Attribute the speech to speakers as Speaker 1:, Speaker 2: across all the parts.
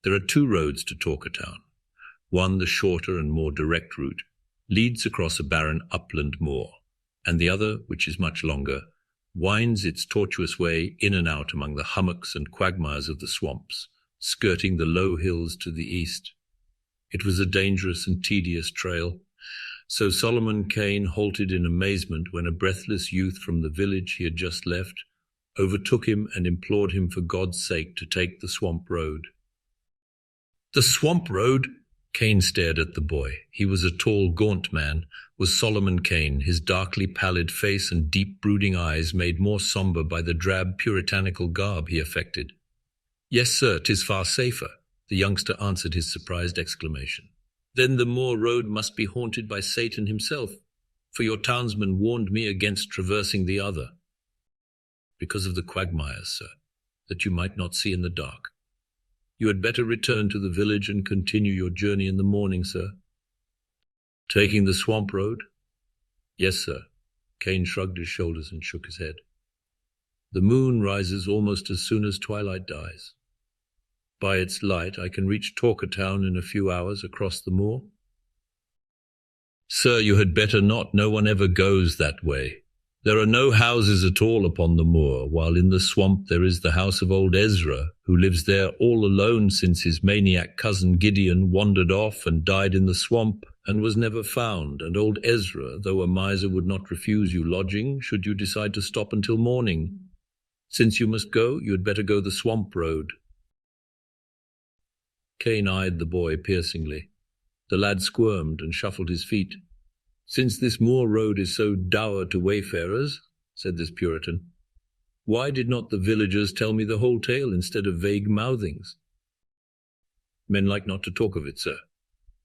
Speaker 1: There are two roads to Torkortown. One, the shorter and more direct route, leads across a barren upland moor, and the other, which is much longer, winds its tortuous way in and out among the hummocks and quagmires of the swamps, skirting the low hills to the east. It was a dangerous and tedious trail, so Solomon Kane halted in amazement when a breathless youth from the village he had just left overtook him and implored him for God's sake to take the swamp road. The swamp road? Kane stared at the boy. He was a tall, gaunt man, was Solomon Kane, his darkly pallid face and deep brooding eyes made more sombre by the drab, puritanical garb he affected. "Yes, sir, 'tis far safer," the youngster answered his surprised exclamation. "Then the moor road must be haunted by Satan himself, for your townsman warned me against traversing the other." "Because of the quagmires, sir, that you might not see in the dark. You had better return to the village and continue your journey in the morning, sir." "Taking the swamp road?" "Yes, sir." Kane shrugged his shoulders and shook his head. "The moon rises almost as soon as twilight dies. By its light I can reach Torkortown in a few hours across the moor." "Sir, you had better not. No one ever goes that way. There are no houses at all upon the moor, while in the swamp there is the house of old Ezra, who lives there all alone since his maniac cousin Gideon wandered off and died in the swamp and was never found, and old Ezra, though a miser, would not refuse you lodging should you decide to stop until morning. Since you must go, you had better go the swamp road." Kane eyed the boy piercingly. The lad squirmed and shuffled his feet. "Since this moor road is so dour to wayfarers," said this Puritan, "why did not the villagers tell me the whole tale instead of vague mouthings?" "Men like not to talk of it, sir.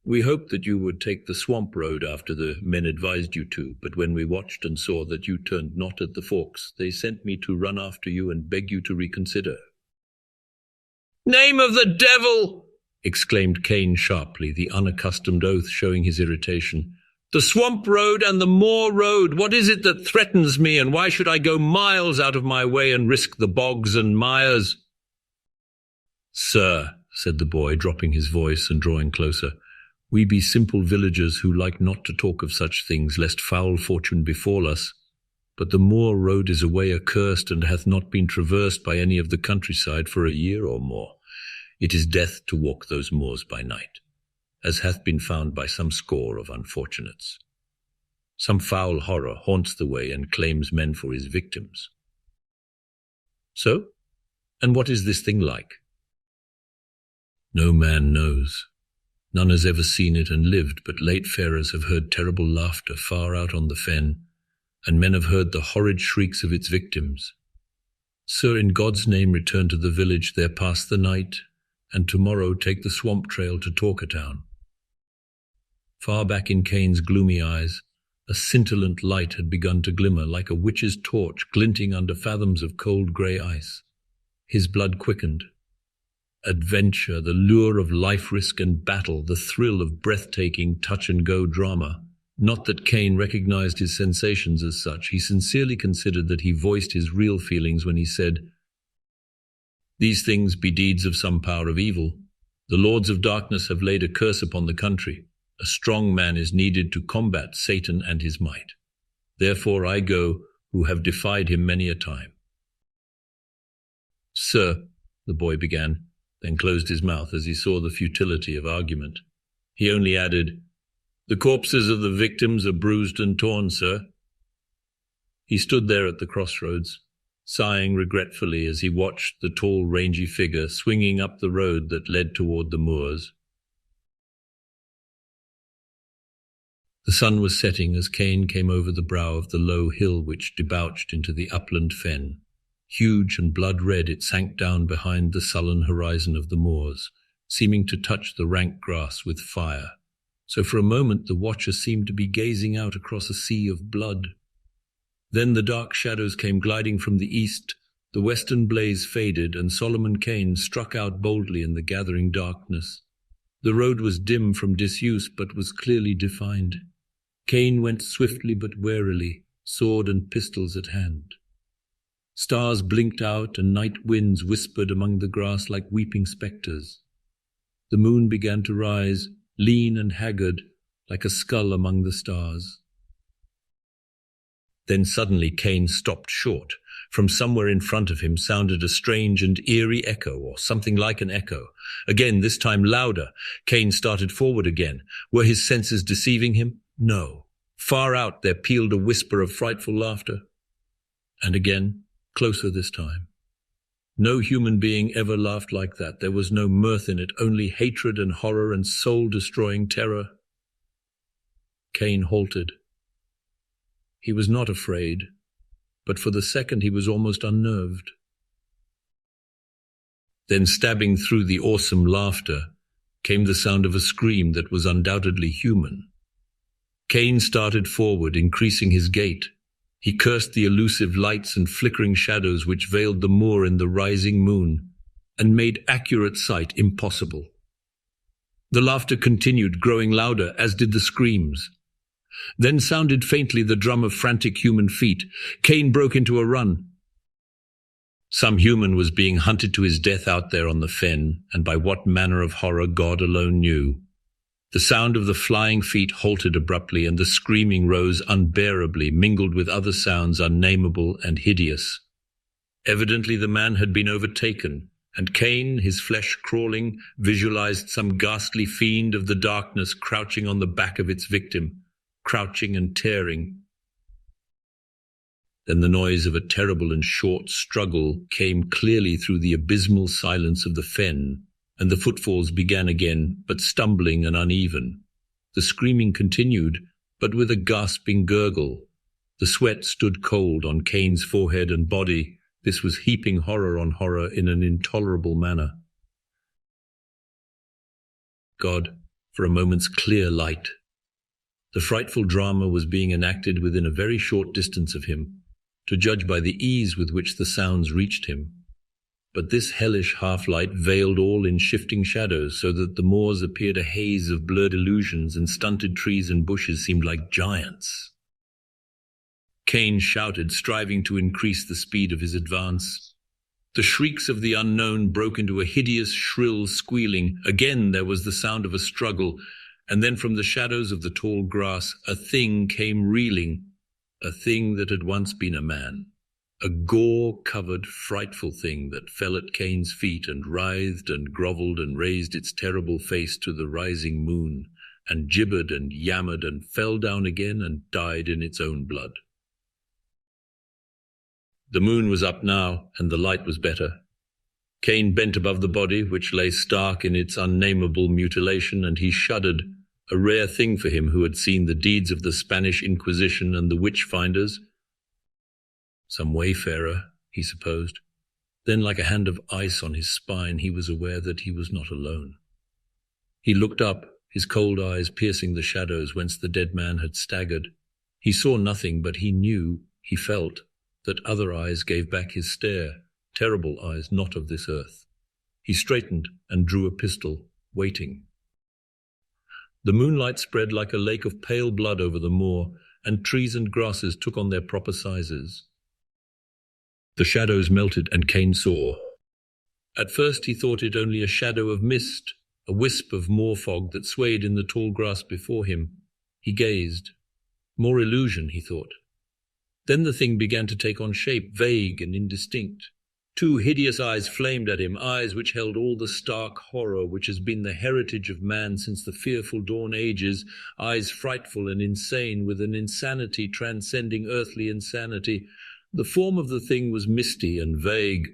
Speaker 1: We hoped that you would take the swamp road after the men advised you to, but when we watched and saw that you turned not at the forks, they sent me to run after you and beg you to reconsider." "Name of the devil!" exclaimed Kane sharply, the unaccustomed oath showing his irritation. "The swamp road and the moor road, what is it that threatens me, and why should I go miles out of my way and risk the bogs and mires?" "Sir," said the boy, dropping his voice and drawing closer, "we be simple villagers who like not to talk of such things, lest foul fortune befall us. But the moor road is a way accursed, and hath not been traversed by any of the countryside for a year or more. It is death to walk those moors by night, as hath been found by some score of unfortunates. Some foul horror haunts the way and claims men for his victims." "So? And what is this thing like?" "No man knows. None has ever seen it and lived, but late farers have heard terrible laughter far out on the fen, and men have heard the horrid shrieks of its victims. Sir, in God's name return to the village, there pass the night, and tomorrow take the swamp trail to Torkortown." Far back in Kane's gloomy eyes, a scintillant light had begun to glimmer like a witch's torch glinting under fathoms of cold grey ice. His blood quickened. Adventure, the lure of life risk and battle, the thrill of breathtaking touch-and-go drama. Not that Kane recognized his sensations as such. He sincerely considered that he voiced his real feelings when he said, "These things be deeds of some power of evil. The lords of darkness have laid a curse upon the country. A strong man is needed to combat Satan and his might. Therefore I go, who have defied him many a time." "Sir," the boy began, then closed his mouth as he saw the futility of argument. He only added, "The corpses of the victims are bruised and torn, sir." He stood there at the crossroads, sighing regretfully as he watched the tall, rangy figure swinging up the road that led toward the moors. The sun was setting as Kane came over the brow of the low hill which debouched into the upland fen. Huge and blood-red it sank down behind the sullen horizon of the moors, seeming to touch the rank grass with fire. So for a moment the watcher seemed to be gazing out across a sea of blood. Then the dark shadows came gliding from the east, the western blaze faded, and Solomon Kane struck out boldly in the gathering darkness. The road was dim from disuse, but was clearly defined. Kane went swiftly but warily, sword and pistols at hand. Stars blinked out, and night winds whispered among the grass like weeping spectres. The moon began to rise, lean and haggard, like a skull among the stars. Then suddenly Kane stopped short. From somewhere in front of him sounded a strange and eerie echo, or something like an echo. Again, this time louder. Kane started forward again. Were his senses deceiving him? No. Far out there pealed a whisper of frightful laughter. And again, closer this time. No human being ever laughed like that. There was no mirth in it, only hatred and horror and soul-destroying terror. Kane halted. He was not afraid, but for the second he was almost unnerved. Then, stabbing through the awesome laughter, came the sound of a scream that was undoubtedly human. Kane started forward, increasing his gait. He cursed the elusive lights and flickering shadows which veiled the moor in the rising moon, and made accurate sight impossible. The laughter continued, growing louder, as did the screams. Then sounded faintly the drum of frantic human feet. Kane broke into a run. Some human was being hunted to his death out there on the fen, and by what manner of horror God alone knew. The sound of the flying feet halted abruptly, and the screaming rose unbearably, mingled with other sounds unnameable and hideous. Evidently the man had been overtaken, and Kane, his flesh crawling, visualized some ghastly fiend of the darkness crouching on the back of its victim, crouching and tearing. Then the noise of a terrible and short struggle came clearly through the abysmal silence of the fen, and the footfalls began again, but stumbling and uneven. The screaming continued, but with a gasping gurgle. The sweat stood cold on Kane's forehead and body. This was heaping horror on horror in an intolerable manner. God, for a moment's clear light. The frightful drama was being enacted within a very short distance of him, to judge by the ease with which the sounds reached him. But this hellish half-light veiled all in shifting shadows, so that the moors appeared a haze of blurred illusions, and stunted trees and bushes seemed like giants. Kane shouted, striving to increase the speed of his advance. The shrieks of the unknown broke into a hideous, shrill squealing. Again there was the sound of a struggle, and then from the shadows of the tall grass a thing came reeling, a thing that had once been a man, a gore-covered, frightful thing that fell at Kane's feet and writhed and grovelled and raised its terrible face to the rising moon, and gibbered and yammered and fell down again and died in its own blood. The moon was up now, and the light was better. Kane bent above the body, which lay stark in its unnameable mutilation, and he shuddered, a rare thing for him who had seen the deeds of the Spanish Inquisition and the witch-finders. Some wayfarer, he supposed. Then, like a hand of ice on his spine, he was aware that he was not alone. He looked up, his cold eyes piercing the shadows whence the dead man had staggered. He saw nothing, but he knew, he felt, that other eyes gave back his stare, terrible eyes not of this earth. He straightened and drew a pistol, waiting. The moonlight spread like a lake of pale blood over the moor, and trees and grasses took on their proper sizes. The shadows melted, and Kane saw. At first he thought it only a shadow of mist, a wisp of moor fog that swayed in the tall grass before him. He gazed. More illusion, he thought. Then the thing began to take on shape, vague and indistinct. Two hideous eyes flamed at him, eyes which held all the stark horror which has been the heritage of man since the fearful dawn ages, eyes frightful and insane, with an insanity transcending earthly insanity. The form of the thing was misty and vague,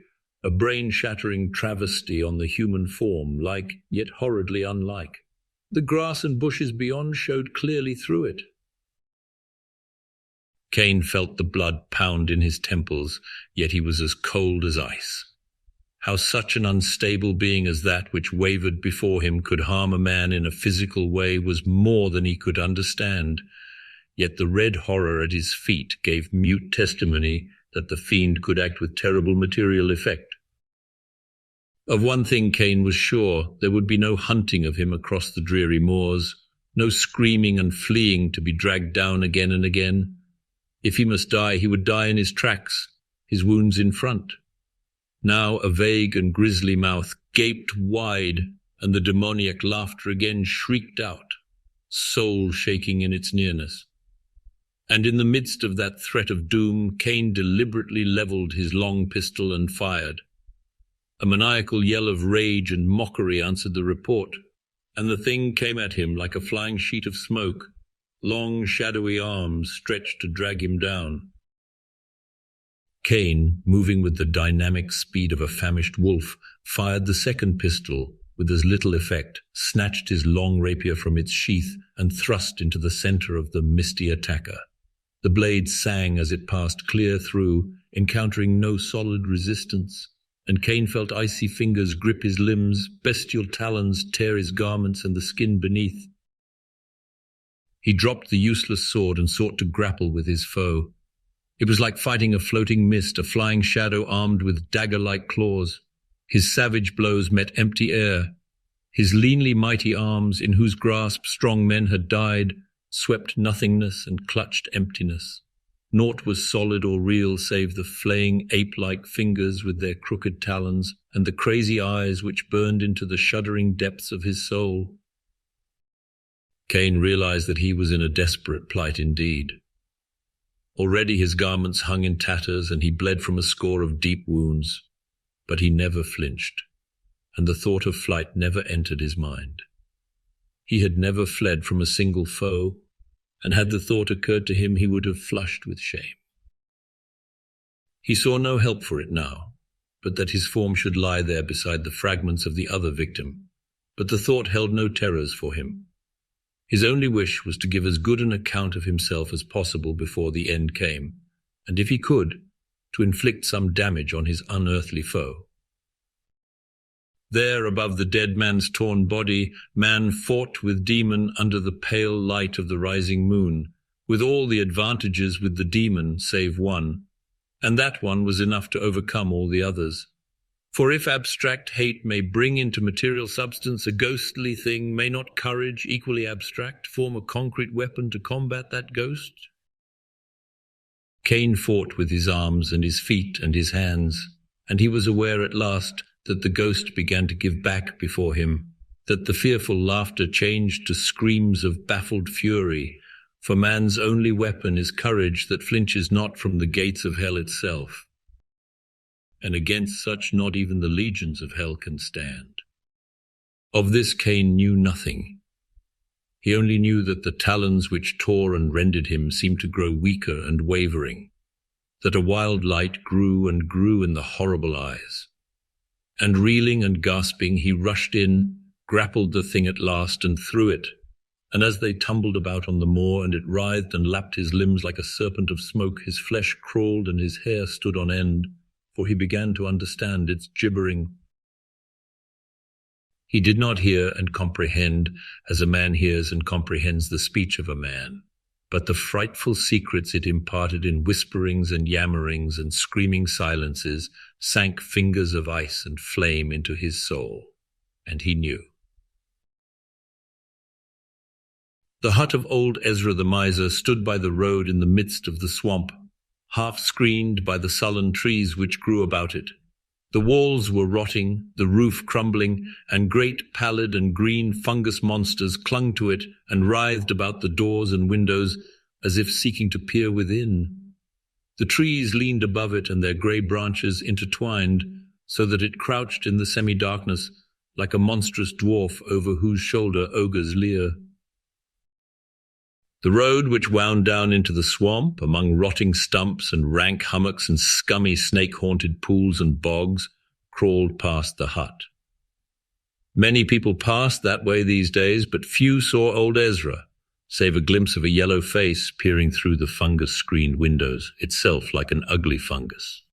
Speaker 1: a brain-shattering travesty on the human form, like, yet horridly unlike. The grass and bushes beyond showed clearly through it. Kane felt the blood pound in his temples, yet he was as cold as ice. How such an unstable being as that which wavered before him could harm a man in a physical way was more than he could understand. Yet the red horror at his feet gave mute testimony that the fiend could act with terrible material effect. Of one thing Kane was sure, there would be no hunting of him across the dreary moors, no screaming and fleeing to be dragged down again and again. If he must die, he would die in his tracks, his wounds in front. Now a vague and grisly mouth gaped wide, and the demoniac laughter again shrieked out, soul shaking in its nearness. And in the midst of that threat of doom, Kane deliberately leveled his long pistol and fired. A maniacal yell of rage and mockery answered the report, and the thing came at him like a flying sheet of smoke, long shadowy arms stretched to drag him down. Kane, moving with the dynamic speed of a famished wolf, fired the second pistol with as little effect, snatched his long rapier from its sheath, and thrust into the center of the misty attacker. The blade sang as it passed clear through, encountering no solid resistance, and Kane felt icy fingers grip his limbs, bestial talons tear his garments and the skin beneath. He dropped the useless sword and sought to grapple with his foe. It was like fighting a floating mist, a flying shadow armed with dagger-like claws. His savage blows met empty air. His leanly mighty arms, in whose grasp strong men had died, swept nothingness and clutched emptiness. Naught was solid or real save the flaying ape-like fingers with their crooked talons and the crazy eyes which burned into the shuddering depths of his soul. Kane realized that he was in a desperate plight indeed. Already his garments hung in tatters and he bled from a score of deep wounds, but he never flinched, and the thought of flight never entered his mind. He had never fled from a single foe, and had the thought occurred to him, he would have flushed with shame. He saw no help for it now, but that his form should lie there beside the fragments of the other victim. But the thought held no terrors for him. His only wish was to give as good an account of himself as possible before the end came, and if he could, to inflict some damage on his unearthly foe. There, above the dead man's torn body, man fought with demon under the pale light of the rising moon, with all the advantages with the demon save one, and that one was enough to overcome all the others. For if abstract hate may bring into material substance a ghostly thing, may not courage, equally abstract, form a concrete weapon to combat that ghost? Kane fought with his arms and his feet and his hands, and he was aware at last that the ghost began to give back before him, that the fearful laughter changed to screams of baffled fury, for man's only weapon is courage that flinches not from the gates of hell itself. And against such not even the legions of hell can stand. Of this Kane knew nothing. He only knew that the talons which tore and rended him seemed to grow weaker and wavering, that a wild light grew and grew in the horrible eyes. And reeling and gasping, he rushed in, grappled the thing at last, and threw it. And as they tumbled about on the moor, and it writhed and lapped his limbs like a serpent of smoke, his flesh crawled and his hair stood on end, for he began to understand its gibbering. He did not hear and comprehend as a man hears and comprehends the speech of a man, but the frightful secrets it imparted in whisperings and yammerings and screaming silences sank fingers of ice and flame into his soul, and he knew. The hut of old Ezra the miser stood by the road in the midst of the swamp, half screened by the sullen trees which grew about it. The walls were rotting, the roof crumbling, and great pallid and green fungus monsters clung to it and writhed about the doors and windows as if seeking to peer within. The trees leaned above it and their grey branches intertwined so that it crouched in the semi-darkness like a monstrous dwarf over whose shoulder ogres leer. The road which wound down into the swamp, among rotting stumps and rank hummocks and scummy snake-haunted pools and bogs, crawled past the hut. Many people passed that way these days, but few saw old Ezra, save a glimpse of a yellow face peering through the fungus-screened windows, itself like an ugly fungus.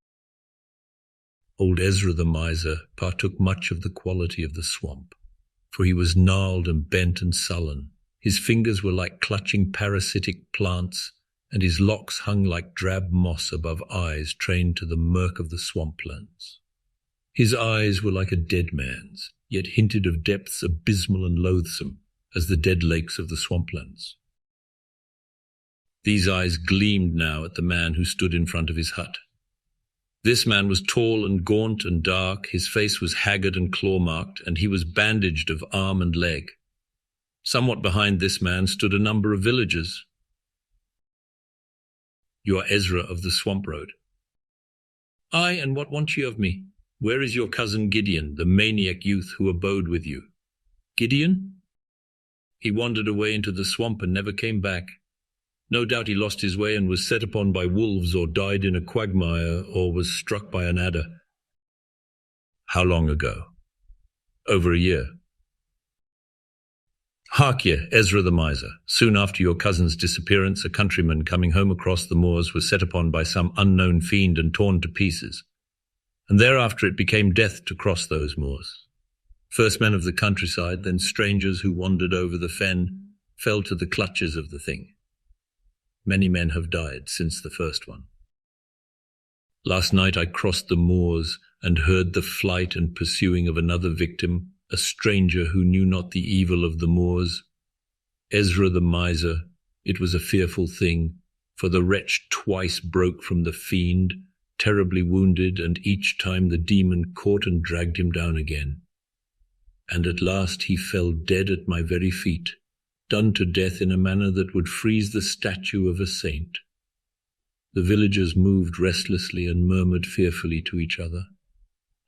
Speaker 1: Old Ezra the miser partook much of the quality of the swamp, for he was gnarled and bent and sullen. His fingers were like clutching parasitic plants, and his locks hung like drab moss above eyes trained to the murk of the swamplands. His eyes were like a dead man's, yet hinted of depths abysmal and loathsome, as the dead lakes of the swamplands. These eyes gleamed now at the man who stood in front of his hut. This man was tall and gaunt and dark, his face was haggard and claw-marked, and he was bandaged of arm and leg. Somewhat behind this man stood a number of villagers. "You are Ezra of the Swamp Road." "Aye, and what want ye of me? Where is your cousin Gideon, the maniac youth who abode with you?" "Gideon? He wandered away into the swamp and never came back. No doubt he lost his way and was set upon by wolves, or died in a quagmire, or was struck by an adder." "How long ago?" "Over a year." "Hark ye, Ezra the miser. Soon after your cousin's disappearance, a countryman coming home across the moors was set upon by some unknown fiend and torn to pieces. And thereafter it became death to cross those moors. First men of the countryside, then strangers who wandered over the fen, fell to the clutches of the thing. Many men have died since the first one. Last night I crossed the moors and heard the flight and pursuing of another victim, a stranger who knew not the evil of the moors. Ezra the miser, it was a fearful thing, for the wretch twice broke from the fiend, terribly wounded, and each time the demon caught and dragged him down again. And at last he fell dead at my very feet, done to death in a manner that would freeze the statue of a saint. The villagers moved restlessly and murmured fearfully to each other,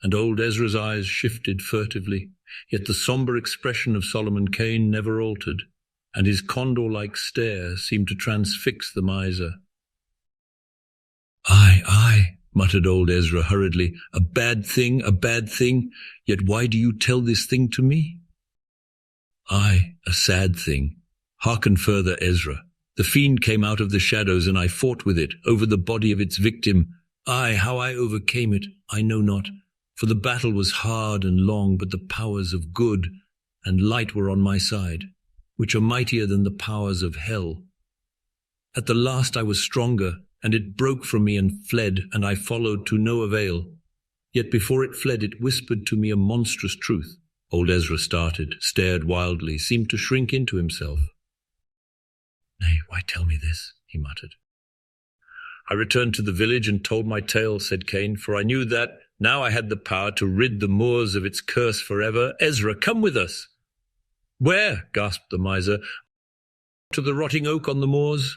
Speaker 1: and old Ezra's eyes shifted furtively, yet the sombre expression of Solomon Kane never altered, and his condor-like stare seemed to transfix the miser. "Aye, aye," muttered old Ezra hurriedly, a bad thing, yet why do you tell this thing to me?" "Aye, a sad thing. Hearken further, Ezra. The fiend came out of the shadows, and I fought with it, over the body of its victim. Aye, how I overcame it, I know not, for the battle was hard and long, but the powers of good and light were on my side, which are mightier than the powers of hell. At the last I was stronger, and it broke from me and fled, and I followed to no avail. Yet before it fled it whispered to me a monstrous truth." Old Ezra started, stared wildly, seemed to shrink into himself. "Nay, why tell me this?" he muttered. "I returned to the village and told my tale," said Kane, "for I knew that, now I had the power to rid the moors of its curse forever. Ezra, come with us." "Where?" gasped the miser. "To the rotting oak on the moors."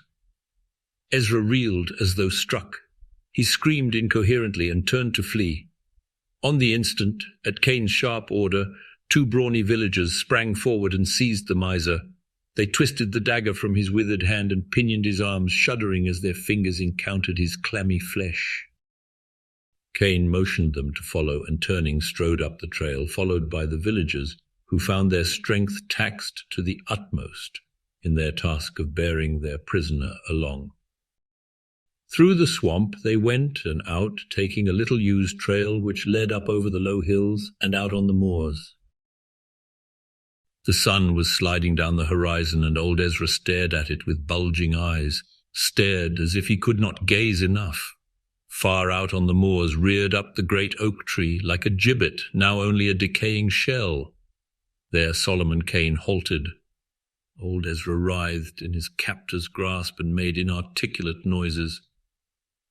Speaker 1: Ezra reeled as though struck. He screamed incoherently and turned to flee. On the instant, at Kane's sharp order, 2 brawny villagers sprang forward and seized the miser. They twisted the dagger from his withered hand and pinioned his arms, shuddering as their fingers encountered his clammy flesh. Kane motioned them to follow and, turning, strode up the trail, followed by the villagers, who found their strength taxed to the utmost in their task of bearing their prisoner along. Through the swamp they went and out, taking a little-used trail which led up over the low hills and out on the moors. The sun was sliding down the horizon, and old Ezra stared at it with bulging eyes, stared as if he could not gaze enough. Far out on the moors reared up the great oak tree, like a gibbet, now only a decaying shell. There Solomon Kane halted. Old Ezra writhed in his captor's grasp and made inarticulate noises.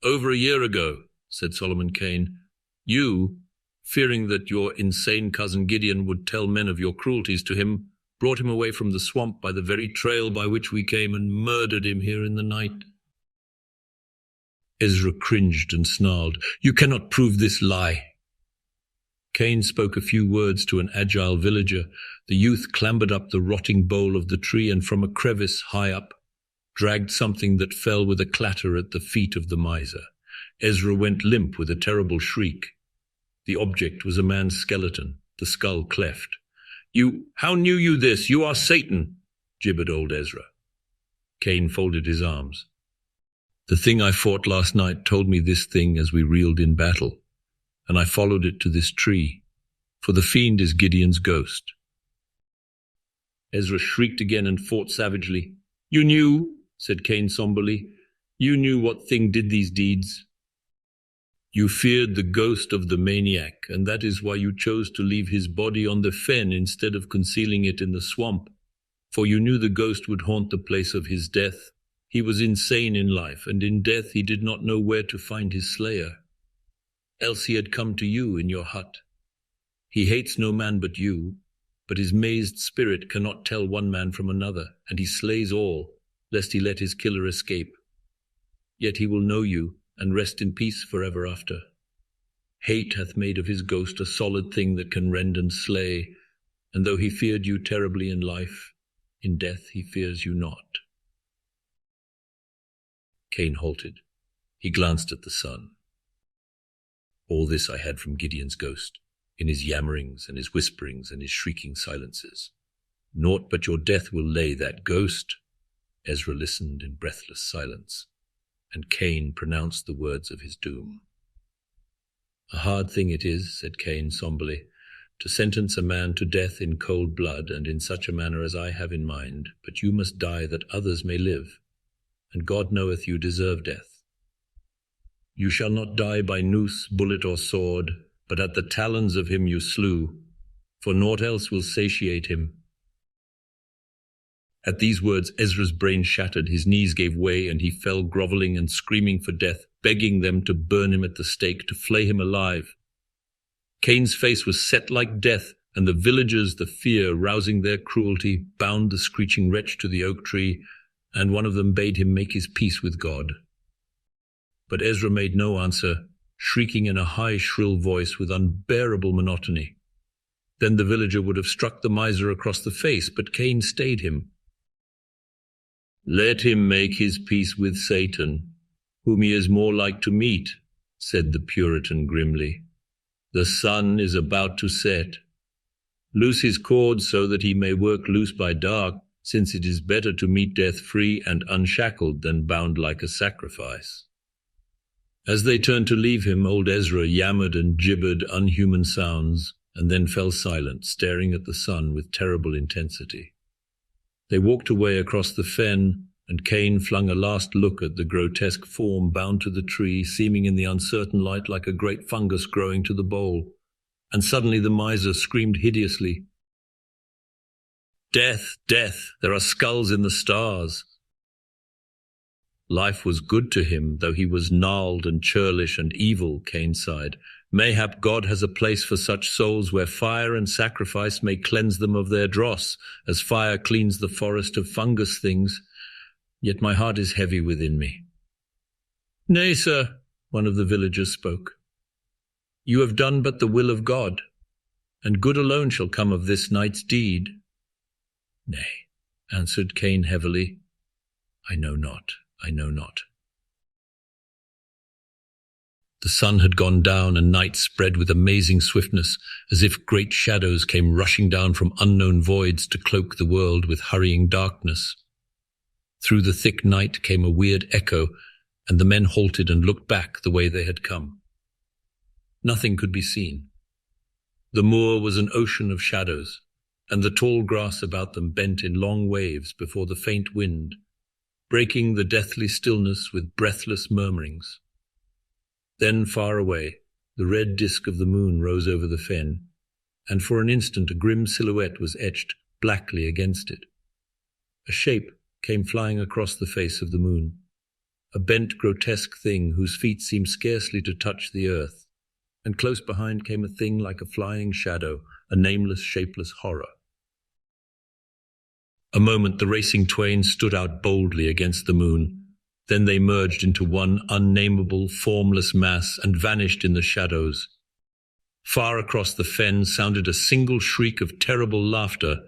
Speaker 1: "Over a year ago," said Solomon Kane, "you, fearing that your insane cousin Gideon would tell men of your cruelties to him, brought him away from the swamp by the very trail by which we came and murdered him here in the night." Ezra cringed and snarled, "You cannot prove this lie." Kane spoke a few words to an agile villager. The youth clambered up the rotting bole of the tree and from a crevice high up, dragged something that fell with a clatter at the feet of the miser. Ezra went limp with a terrible shriek. The object was a man's skeleton, the skull cleft. How knew you this? You are Satan," gibbered old Ezra. Kane folded his arms. "The thing I fought last night told me this thing as we reeled in battle, and I followed it to this tree, for the fiend is Gideon's ghost." Ezra shrieked again and fought savagely. "You knew," said Kane somberly, "you knew what thing did these deeds. You feared the ghost of the maniac, and that is why you chose to leave his body on the fen instead of concealing it in the swamp, for you knew the ghost would haunt the place of his death. He was insane in life, and in death he did not know where to find his slayer. else he had come to you in your hut. He hates no man but you, but his mazed spirit cannot tell one man from another, and he slays all, lest he let his killer escape. Yet he will know you, and rest in peace forever after. Hate hath made of his ghost a solid thing that can rend and slay, and though he feared you terribly in life, in death he fears you not. Kane halted. He glanced at the sun. All this I had from Gideon's ghost, in his yammerings and his whisperings and his shrieking silences. Naught but your death will lay that ghost. Ezra listened in breathless silence, and Kane pronounced the words of his doom. A hard thing it is, said Kane somberly, to sentence a man to death in cold blood and in such a manner as I have in mind, but you must die that others may live, and God knoweth you deserve death. You shall not die by noose, bullet, or sword, but at the talons of him you slew, for naught else will satiate him. At these words Ezra's brain shattered, his knees gave way, and he fell grovelling and screaming for death, begging them to burn him at the stake, to flay him alive. Kane's face was set like death, and the villagers, the fear rousing their cruelty, bound the screeching wretch to the oak tree, and one of them bade him make his peace with God. But Ezra made no answer, shrieking in a high, shrill voice with unbearable monotony. Then the villager would have struck the miser across the face, but Kane stayed him. Let him make his peace with Satan, whom he is more like to meet, said the Puritan grimly. The sun is about to set. Loose his cords so that he may work loose by dark, since it is better to meet death free and unshackled than bound like a sacrifice. As they turned to leave him, old Ezra yammered and gibbered unhuman sounds, and then fell silent, staring at the sun with terrible intensity. They walked away across the fen, and Kane flung a last look at the grotesque form bound to the tree, seeming in the uncertain light like a great fungus growing to the bole. And suddenly the miser screamed hideously, "Death, death, there are skulls in the stars." Life was good to him, though he was gnarled and churlish and evil, Kane sighed. Mayhap God has a place for such souls where fire and sacrifice may cleanse them of their dross, as fire cleans the forest of fungus things. Yet my heart is heavy within me. Nay, sir, one of the villagers spoke. You have done but the will of God, and good alone shall come of this night's deed. Nay, answered Kane heavily, I know not, I know not. The sun had gone down, and night spread with amazing swiftness, as if great shadows came rushing down from unknown voids to cloak the world with hurrying darkness. Through the thick night came a weird echo, and the men halted and looked back the way they had come. Nothing could be seen. The moor was an ocean of shadows, and the tall grass about them bent in long waves before the faint wind, breaking the deathly stillness with breathless murmurings. Then, far away, the red disk of the moon rose over the fen, and for an instant a grim silhouette was etched blackly against it. A shape came flying across the face of the moon, a bent, grotesque thing whose feet seemed scarcely to touch the earth, and close behind came a thing like a flying shadow, a nameless, shapeless horror. A moment the racing twain stood out boldly against the moon. Then they merged into one unnameable, formless mass and vanished in the shadows. Far across the fen sounded a single shriek of terrible laughter,